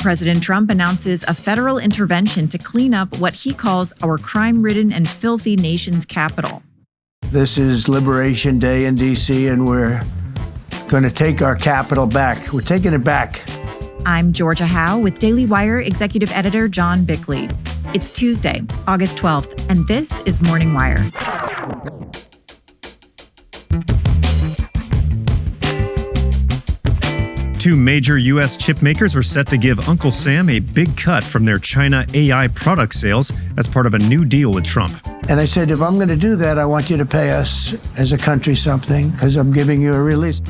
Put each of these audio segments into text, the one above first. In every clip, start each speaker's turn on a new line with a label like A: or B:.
A: President Trump announces a federal intervention to clean up what he calls our crime-ridden and filthy nation's capital.
B: This is Liberation Day in D.C., and we're going to take our capital back. We're taking it back.
A: I'm Georgia Howe with Daily Wire Executive Editor John Bickley. It's Tuesday, August 12th, and this is Morning Wire.
C: Two major U.S. chip makers are set to give Uncle Sam a big cut from their China AI product sales as part of a new deal with Trump.
B: And I said, if I'm going to do that, I want you to pay us as a country something, because I'm giving you a release.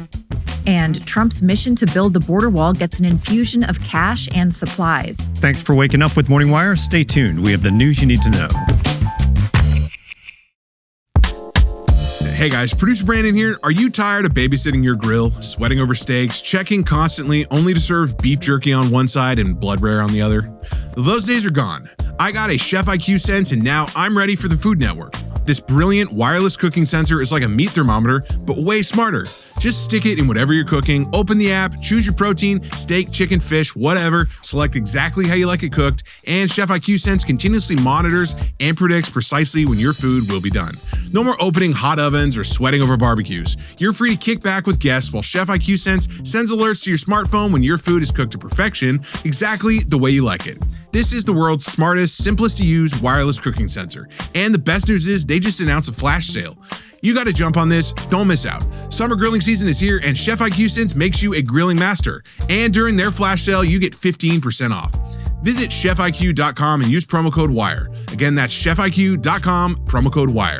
A: And Trump's mission to build the border wall gets an infusion of cash and supplies.
C: Thanks for waking up with Morning Wire. Stay tuned. We have the news you need to know.
D: Hey guys, producer Brandon here. Are you tired of babysitting your grill, sweating over steaks, checking constantly only to serve beef jerky on one side and blood rare on the other? Those days are gone. I got a Chef IQ Sense and now I'm ready for the Food Network. This brilliant wireless cooking sensor is like a meat thermometer, but way smarter. Just stick it in whatever you're cooking, open the app, choose your protein, steak, chicken, fish, whatever, select exactly how you like it cooked, and Chef IQ Sense continuously monitors and predicts precisely when your food will be done. No more opening hot ovens or sweating over barbecues. You're free to kick back with guests while Chef IQ Sense sends alerts to your smartphone when your food is cooked to perfection, exactly the way you like it. This is the world's smartest, simplest to use wireless cooking sensor. And the best news is they just announced a flash sale. You got to jump on this. Don't miss out. Summer grilling season is here and Chef IQ Sense makes you a grilling master. And during their flash sale, you get 15% off. Visit chefiq.com and use promo code WIRE. Again, that's chefiq.com, promo code WIRE.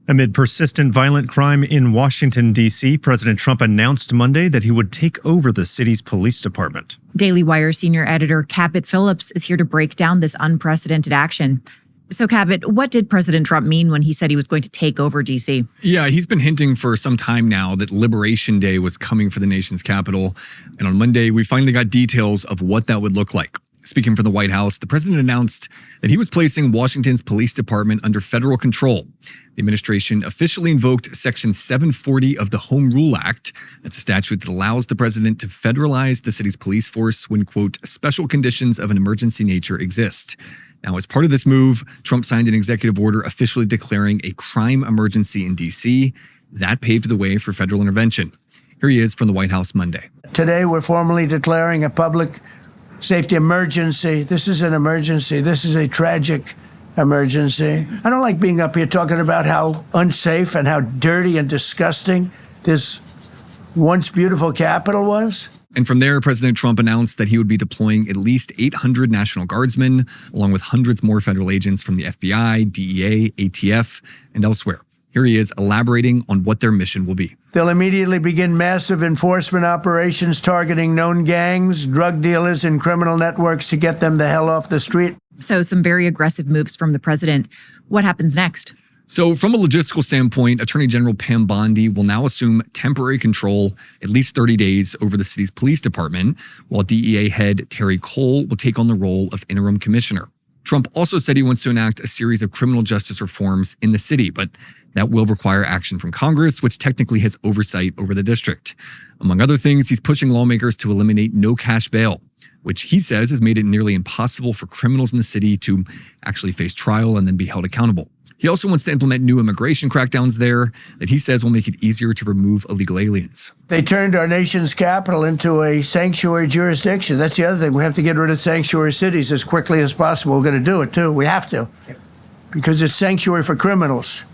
C: Amid persistent violent crime in Washington, D.C., President Trump announced Monday that he would take over the city's police department.
A: Daily Wire senior editor Cabot Phillips is here to break down this unprecedented action. So, Cabot, what did President Trump mean when he said he was going to take over D.C.?
E: Yeah, he's been hinting for some time now that Liberation Day was coming for the nation's capital. And on Monday, we finally got details of what that would look like. Speaking from the White House, the president announced that he was placing Washington's police department under federal control. The administration officially invoked Section 740 of the Home Rule Act. That's a statute that allows the president to federalize the city's police force when, quote, special conditions of an emergency nature exist. Now, as part of this move, Trump signed an executive order officially declaring a crime emergency in D.C. That paved the way for federal intervention. Here he is from the White House Monday.
B: Today, we're formally declaring a public safety emergency. This is an emergency. This is a tragic emergency. I don't like being up here talking about how unsafe and how dirty and disgusting this once beautiful capital was.
E: And from there, President Trump announced that he would be deploying at least 800 National Guardsmen, along with hundreds more federal agents from the FBI, DEA, ATF, and elsewhere. Here he is elaborating on what their mission will be.
B: They'll immediately begin massive enforcement operations targeting known gangs, drug dealers, and criminal networks to get them the hell off the street.
A: So some very aggressive moves from the president. What happens next?
E: So from a logistical standpoint, Attorney General Pam Bondi will now assume temporary control at least 30 days over the city's police department, while DEA head Terry Cole will take on the role of interim commissioner. Trump also said he wants to enact a series of criminal justice reforms in the city, but that will require action from Congress, which technically has oversight over the district. Among other things, he's pushing lawmakers to eliminate no cash bail, which he says has made it nearly impossible for criminals in the city to actually face trial and then be held accountable. He also wants to implement new immigration crackdowns there that he says will make it easier to remove illegal aliens.
B: They turned our nation's capital into a sanctuary jurisdiction. That's the other thing. We have to get rid of sanctuary cities as quickly as possible. We're going to do it, too. We have to. Because it's sanctuary for criminals.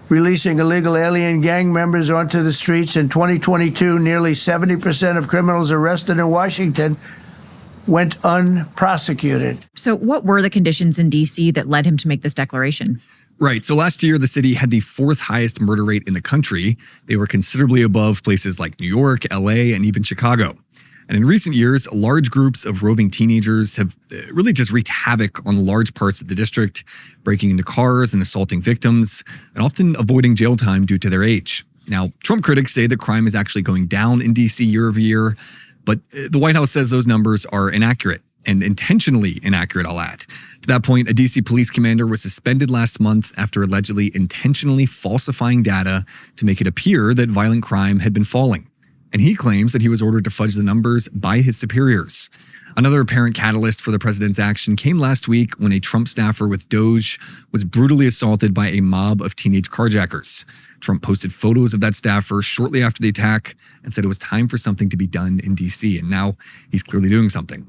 B: Releasing illegal alien gang members onto the streets in 2022, nearly 70% of criminals arrested in Washington went unprosecuted.
A: So what were the conditions in D.C. that led him to make this declaration?
E: Right. So last year, the city had the fourth highest murder rate in the country. They were considerably above places like New York, LA, and even Chicago. And in recent years, large groups of roving teenagers have really just wreaked havoc on large parts of the district, breaking into cars and assaulting victims, and often avoiding jail time due to their age. Now, Trump critics say that crime is actually going down in D.C. year over year, but the White House says those numbers are inaccurate. And intentionally inaccurate, I'll add. To that point, a D.C. police commander was suspended last month after allegedly intentionally falsifying data to make it appear that violent crime had been falling. And he claims that he was ordered to fudge the numbers by his superiors. Another apparent catalyst for the president's action came last week when a Trump staffer with Doge was brutally assaulted by a mob of teenage carjackers. Trump posted photos of that staffer shortly after the attack and said it was time for something to be done in D.C. And now he's clearly doing something.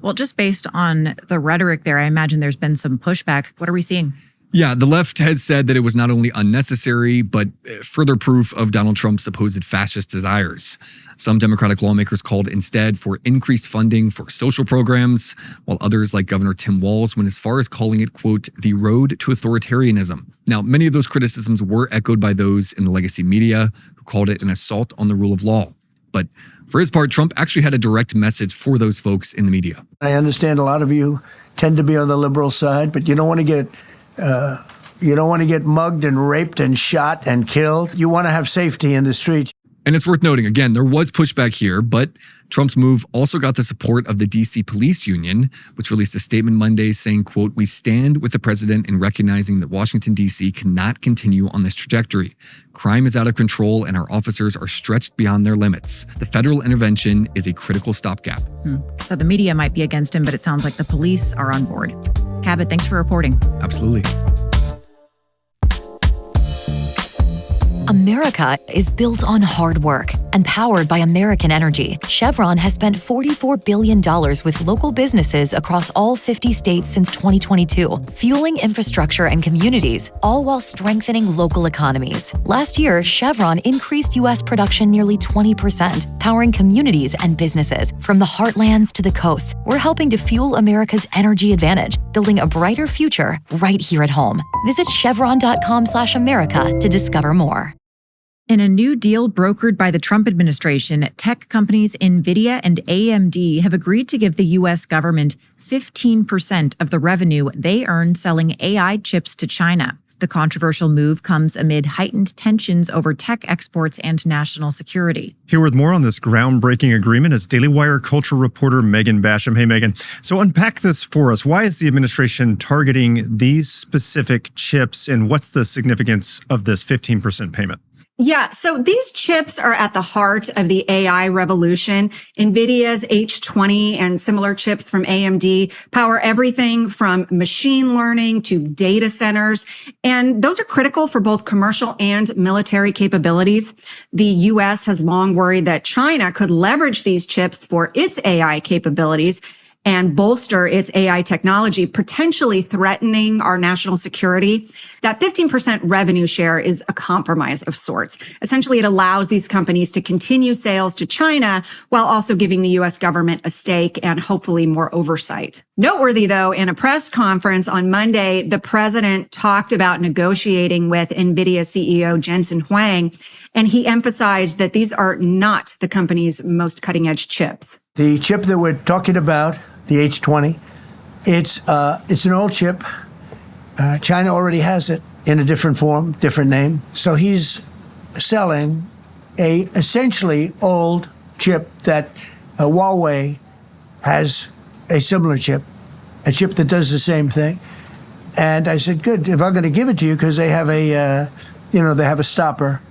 A: Well, just based on the rhetoric there, I imagine there's been some pushback. What are we seeing?
E: Yeah, the left has said that it was not only unnecessary, but further proof of Donald Trump's supposed fascist desires. Some Democratic lawmakers called instead for increased funding for social programs, while others like Governor Tim Walz went as far as calling it, quote, the road to authoritarianism. Now, many of those criticisms were echoed by those in the legacy media who called it an assault on the rule of law. But for his part, Trump actually had a direct message for those folks in the media.
B: I understand a lot of you tend to be on the liberal side, but you don't want to get mugged and raped and shot and killed. You want to have safety in the streets.
E: And it's worth noting, again, there was pushback here, but Trump's move also got the support of the D.C. Police Union, which released a statement Monday saying, quote, we stand with the president in recognizing that Washington, D.C. cannot continue on this trajectory. Crime is out of control and our officers are stretched beyond their limits. The federal intervention is a critical stopgap.
A: So the media might be against him, but it sounds like the police are on board. Cabot, thanks for reporting.
E: Absolutely.
F: America is built on hard work and powered by American energy. Chevron has spent $44 billion with local businesses across all 50 states since 2022, fueling infrastructure and communities, all while strengthening local economies. Last year, Chevron increased U.S. production nearly 20%, powering communities and businesses from the heartlands to the coasts. We're helping to fuel America's energy advantage, building a brighter future right here at home. Visit chevron.com/America to discover more.
A: In a new deal brokered by the Trump administration, tech companies NVIDIA and AMD have agreed to give the U.S. government 15% of the revenue they earn selling AI chips to China. The controversial move comes amid heightened tensions over tech exports and national security.
C: Here with more on this groundbreaking agreement is Daily Wire culture reporter Megan Basham. Hey, Megan. So unpack this for us. Why is the administration targeting these specific chips, and what's the significance of this 15% payment?
G: Yeah, so these chips are at the heart of the AI revolution. NVIDIA's H20 and similar chips from AMD power everything from machine learning to data centers. And those are critical for both commercial and military capabilities. The U.S. has long worried that China could leverage these chips for its AI capabilities and bolster its AI technology, potentially threatening our national security. That 15% revenue share is a compromise of sorts. Essentially, it allows these companies to continue sales to China while also giving the U.S. government a stake and hopefully more oversight. Noteworthy, though, in a press conference on Monday, the president talked about negotiating with NVIDIA CEO Jensen Huang, and he emphasized that these are not the company's most cutting-edge chips.
B: The chip that we're talking about, the H20, it's an old chip. China already has it in a different form, different name. So he's selling a essentially old chip that Huawei has a similar chip, a chip that does the same thing. And I said, good, if I'm going to give it to you, because they have they have a stopper,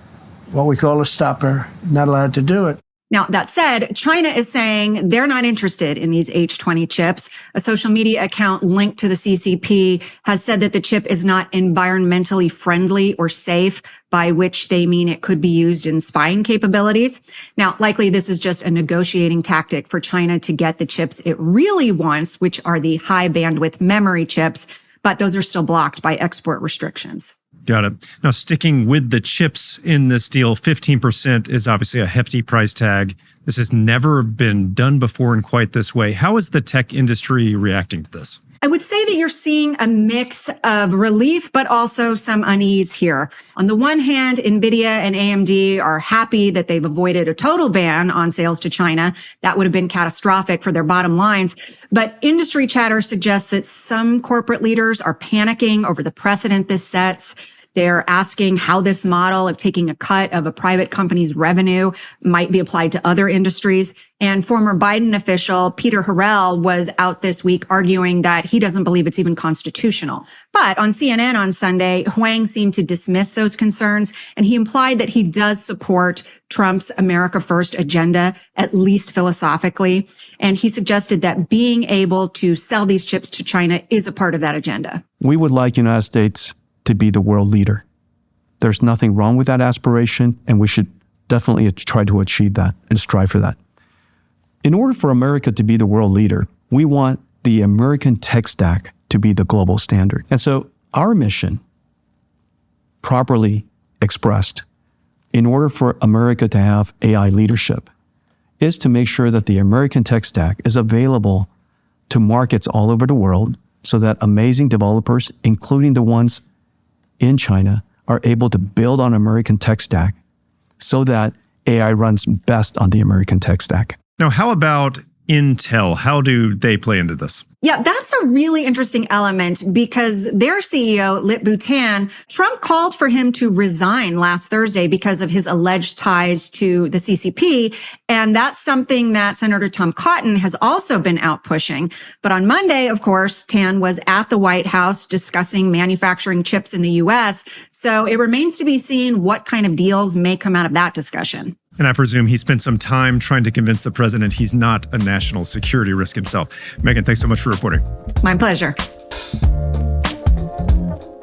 B: what we call a stopper, not allowed to do it.
G: Now, that said, China is saying they're not interested in these H20 chips. A social media account linked to the CCP has said that the chip is not environmentally friendly or safe, by which they mean it could be used in spying capabilities. Now, likely this is just a negotiating tactic for China to get the chips it really wants, which are the high bandwidth memory chips, but those are still blocked by export restrictions.
C: Got it. Now, sticking with the chips in this deal, 15% is obviously a hefty price tag. This has never been done before in quite this way. How is the tech industry reacting to this?
G: I would say that you're seeing a mix of relief, but also some unease here. On the one hand, NVIDIA and AMD are happy that they've avoided a total ban on sales to China. That would have been catastrophic for their bottom lines. But industry chatter suggests that some corporate leaders are panicking over the precedent this sets. They're asking how this model of taking a cut of a private company's revenue might be applied to other industries. And former Biden official Peter Harrell was out this week arguing that he doesn't believe it's even constitutional. But on CNN on Sunday, Huang seemed to dismiss those concerns, and he implied that he does support Trump's America First agenda, at least philosophically. And he suggested that being able to sell these chips to China is a part of that agenda.
H: We would like the United States to be the world leader. There's nothing wrong with that aspiration, and we should definitely try to achieve that and strive for that. In order for America to be the world leader, we want the American tech stack to be the global standard. And so our mission, properly expressed, in order for America to have AI leadership, is to make sure that the American tech stack is available to markets all over the world so that amazing developers, including the ones in China, are able to build on American tech stack so that AI runs best on the American tech stack.
C: Now, how about Intel? How do they play into this?
G: Yeah, that's a really interesting element because their CEO, Lip-Bu Tan, Trump called for him to resign last Thursday because of his alleged ties to the CCP. And that's something that Senator Tom Cotton has also been out pushing. But on Monday, of course, Tan was at the White House discussing manufacturing chips in the U.S. So it remains to be seen what kind of deals may come out of that discussion.
C: And I presume he spent some time trying to convince the president he's not a national security risk himself. Megan, thanks so much for reporting.
G: My pleasure.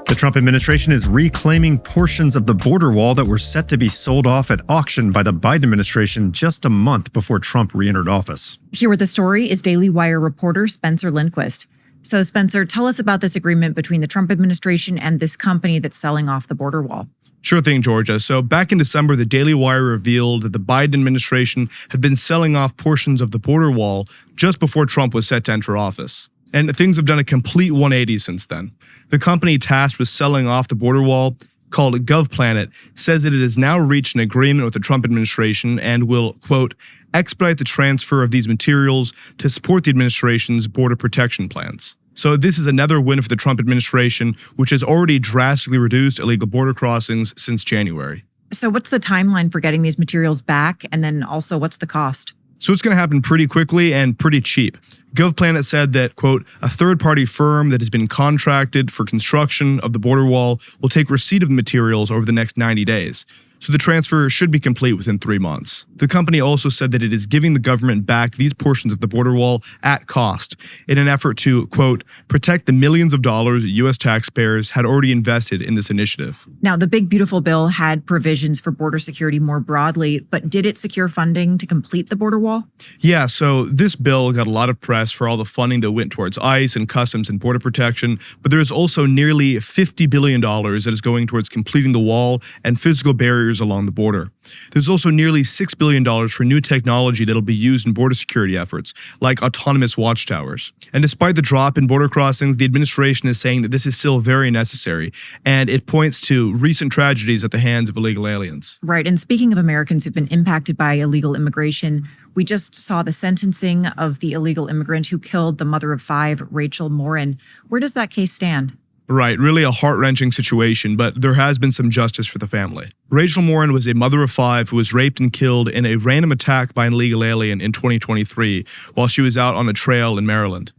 C: The Trump administration is reclaiming portions of the border wall that were set to be sold off at auction by the Biden administration just a month before Trump re-entered office.
A: Here with the story is Daily Wire reporter Spencer Lindquist. So, Spencer, tell us about this agreement between the Trump administration and this company that's selling off the border wall.
I: Sure thing, Georgia. So back in December, the Daily Wire revealed that the Biden administration had been selling off portions of the border wall just before Trump was set to enter office. And things have done a complete 180 since then. The company tasked with selling off the border wall, called GovPlanet, says that it has now reached an agreement with the Trump administration and will, quote, expedite the transfer of these materials to support the administration's border protection plans. So this is another win for the Trump administration, which has already drastically reduced illegal border crossings since January.
A: So what's the timeline for getting these materials back? And then also, what's the cost?
I: So it's going to happen pretty quickly and pretty cheap. GovPlanet said that, quote, a third-party firm that has been contracted for construction of the border wall will take receipt of the materials over the next 90 days. So the transfer should be complete within 3 months. The company also said that it is giving the government back these portions of the border wall at cost in an effort to, quote, protect the millions of dollars U.S. taxpayers had already invested in this initiative.
A: Now, the Big Beautiful Bill had provisions for border security more broadly, but did it secure funding to complete the border wall?
I: Yeah, so this bill got a lot of press for all the funding that went towards ICE and Customs and Border Protection, but there's also nearly $50 billion that is going towards completing the wall and physical barriers along the border. There's also nearly $6 billion for new technology that'll be used in border security efforts, like autonomous watchtowers. And despite the drop in border crossings, the administration is saying that this is still very necessary, and it points to recent tragedies at the hands of illegal aliens.
A: Right. And speaking of Americans who've been impacted by illegal immigration, we just saw the sentencing of the illegal immigrant who killed the mother of 5, Rachel Morin. Where does that case stand?
I: Right, really a heart-wrenching situation, but there has been some justice for the family. Rachel Morin was a mother of 5 who was raped and killed in a random attack by an illegal alien in 2023 while she was out on a trail in Maryland.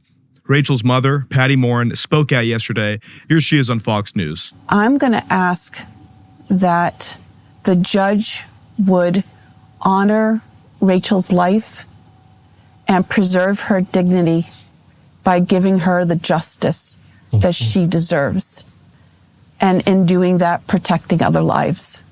I: Rachel's mother, Patty Morin, spoke out yesterday. Here she is on Fox News.
J: I'm going to ask that the judge would honor Rachel's life and preserve her dignity by giving her the justice that she deserves, and in doing that, protecting other lives.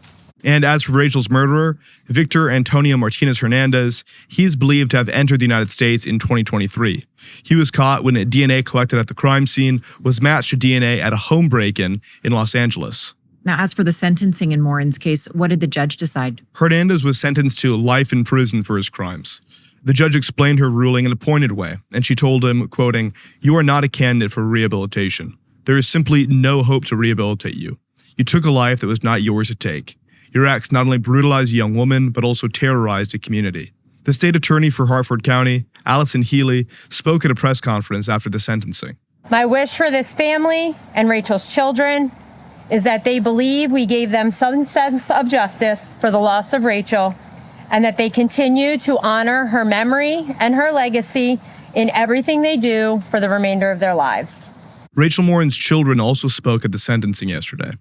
I: And as for Rachel's murderer, Victor Antonio Martinez Hernandez, he is believed to have entered the United States in 2023. He was caught when DNA collected at the crime scene was matched to DNA at a home break-in in Los Angeles.
A: Now, as for the sentencing in Morin's case, what did the judge decide?
I: Hernandez was sentenced to life in prison for his crimes. The judge explained her ruling in a pointed way, and she told him, quoting, "You are not a candidate for rehabilitation. There is simply no hope to rehabilitate you. You took a life that was not yours to take. Your acts not only brutalized a young woman, but also terrorized a community." The state attorney for Harford County, Allison Healy, spoke at a press conference after the sentencing.
K: My wish for this family and Rachel's children is that they believe we gave them some sense of justice for the loss of Rachel, and that they continue to honor her memory and her legacy in everything they do for the remainder of their lives.
I: Rachel Morin's children also spoke at the sentencing yesterday.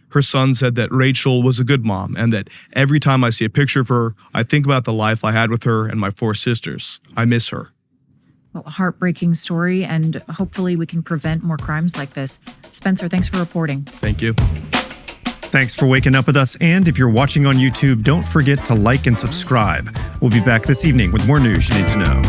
I: Her son said that Rachel was a good mom and that every time I see a picture of her, I think about the life I had with her and my 4 sisters. I miss her.
A: Well, a heartbreaking story, and hopefully we can prevent more crimes like this. Spencer, thanks for reporting.
I: Thank you.
C: Thanks for waking up with us. And if you're watching on YouTube, don't forget to like and subscribe. We'll be back this evening with more news you need to know.